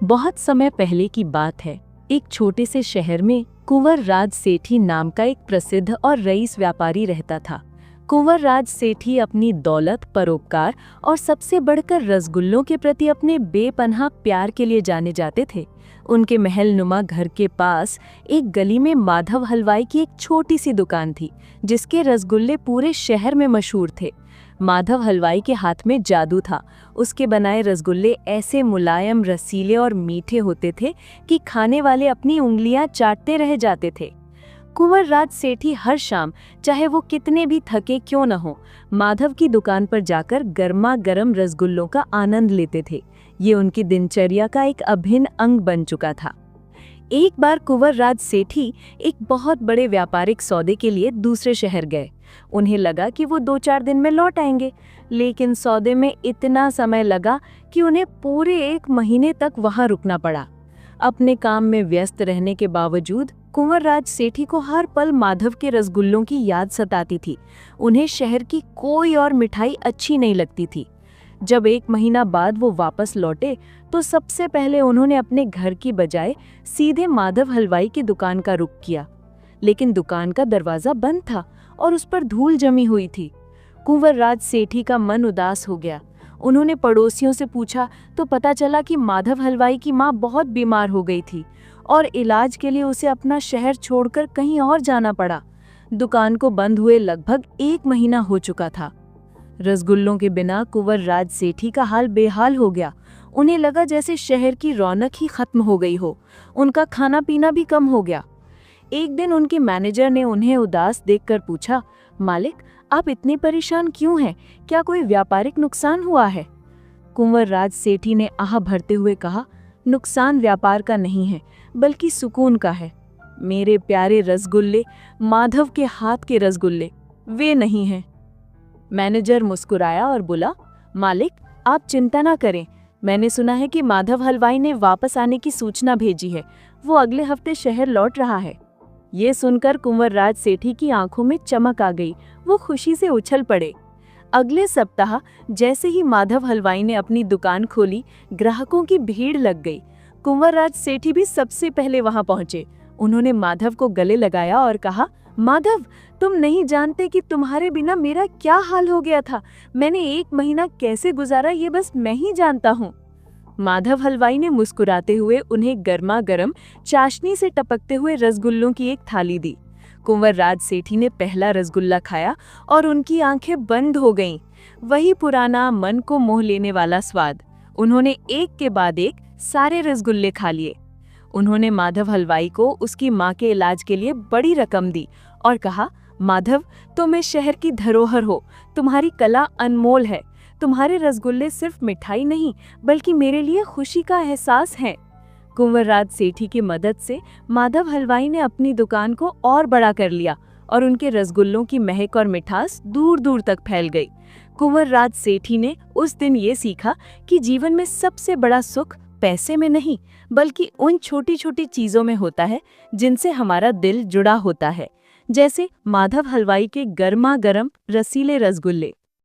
बहुत समय पहले की बात है। एक छोटे से शहर में कुंवर राज सेठी नाम का एक प्रसिद्ध और रईस व्यापारी रहता था। कुंवर राज सेठी अपनी दौलत, परोपकार और सबसे बढ़कर रसगुल्लों के प्रति अपने बेपनाह प्यार के लिए जाने जाते थे। उनके महल नुमा घर के पास एक गली में माधव हलवाई की एक छोटी सी दुकान थी, जिसके रसगुल्ले पूरे शहर में मशहूर थे। माधव हलवाई के हाथ में जादू था। उसके बनाए रसगुल्ले ऐसे मुलायम, रसीले और मीठे होते थे कि खाने वाले अपनी उंगलियां चाटते रह जाते थे। कुंवर राज सेठी हर शाम, चाहे वो कितने भी थके क्यों न हो, माधव की दुकान पर जाकर गर्मा गर्म रसगुल्लों का आनंद लेते थे। ये उनकी दिनचर्या का एक अभिन्न अंग बन चुका था। एक बार कुंवर राज सेठी एक बहुत बड़े व्यापारिक सौदे के लिए दूसरे शहर गए। उन्हें लगा कि वो 2-4 दिन में लौट आएंगे, लेकिन सौदे में इतना समय लगा कि उन्हें पूरे 1 महीने तक वहां रुकना पड़ा। अपने काम में व्यस्त रहने के बावजूद कुंवर राज सेठी को हर पल माधव के रसगुल्लों की याद सताती थी। उन्हें शहर की कोई और मिठाई अच्छी नहीं लगती थी। जब 1 महीना बाद वो वापस लौटे तो सबसे पहले उन्होंने अपने घर की बजाय सीधे माधव हलवाई की दुकान का रुख किया, लेकिन दुकान का दरवाजा बंद था और उस पर धूल जमी हुई थी। कुंवर राज सेठी का मन उदास हो गया। उन्होंने पड़ोसियों से पूछा तो पता चला कि माधव हलवाई की मां बहुत बीमार हो गई थी और इलाज के लिए उसे अपना शहर छोड़कर कहीं और जाना पड़ा। दुकान को बंद हुए लगभग 1 महीना हो चुका था। रसगुल्लों के बिना कुंवर राज सेठी का हाल बेहाल हो गया। उन्हें लगा जैसे शहर की रौनक ही खत्म हो गई हो। उनका खाना पीना भी कम हो गया। एक दिन उनके मैनेजर ने उन्हें उदास देखकर पूछा, मालिक, आप इतने परेशान क्यों हैं? क्या कोई व्यापारिक नुकसान हुआ है? कुंवर राज सेठी ने आह भरते हुए कहा, नुकसान व्यापार का नहीं है, बल्कि सुकून का है। मेरे प्यारे रसगुल्ले, माधव के हाथ के रसगुल्ले, वे नहीं हैं। मैनेजर मुस्कुराया और बोला, मालिक, आप चिंता ना करें। मैंने सुना है कि माधव हलवाई ने वापस आने की सूचना भेजी है। वो अगले हफ्ते शहर लौट रहा है। ये सुनकर कुंवर राज सेठी की आंखों में चमक आ गई। वो खुशी से उछल पड़े। अगले सप्ताह जैसे ही माधव हलवाई ने अपनी दुकान खोली, ग्राहकों की भीड़ लग गई। कुंवर राज सेठी भी सबसे पहले वहां पहुंचे। उन्होंने माधव को गले लगाया और कहा, माधव, तुम नहीं जानते कि तुम्हारे बिना मेरा क्या हाल हो गया था। मैंने 1 महीना कैसे गुजारा ये बस मैं ही जानता हूँ। माधव हलवाई ने मुस्कुराते हुए उन्हें गर्मा गर्म चाशनी से टपकते हुए रसगुल्लों की एक थाली दी। कुंवर राज सेठी ने पहला रसगुल्ला खाया और उनकी आंखें बंद हो गईं। वही पुराना, मन को मोह लेने वाला स्वाद। उन्होंने एक के बाद एक सारे रसगुल्ले खा लिए। उन्होंने माधव हलवाई को उसकी मां के इलाज के लिए बड़ी रकम दी और कहा, माधव, तुम इस शहर की धरोहर हो। तुम्हारी कला अनमोल है। तुम्हारे रसगुल्ले सिर्फ मिठाई नहीं, बल्कि मेरे लिए खुशी का एहसास है। कुंवर राज सेठी की मदद से माधव हलवाई ने अपनी दुकान को और बड़ा कर लिया और उनके रसगुल्लों की महक और मिठास दूर दूर तक फैल गई। कुंवर राज सेठी ने उस दिन ये सीखा कि जीवन में सबसे बड़ा सुख पैसे में नहीं, बल्कि उन छोटी छोटी चीजों में होता है जिनसे हमारा दिल जुड़ा होता है, जैसे माधव हलवाई के गर्मा गर्म रसीले रसगुल्ले।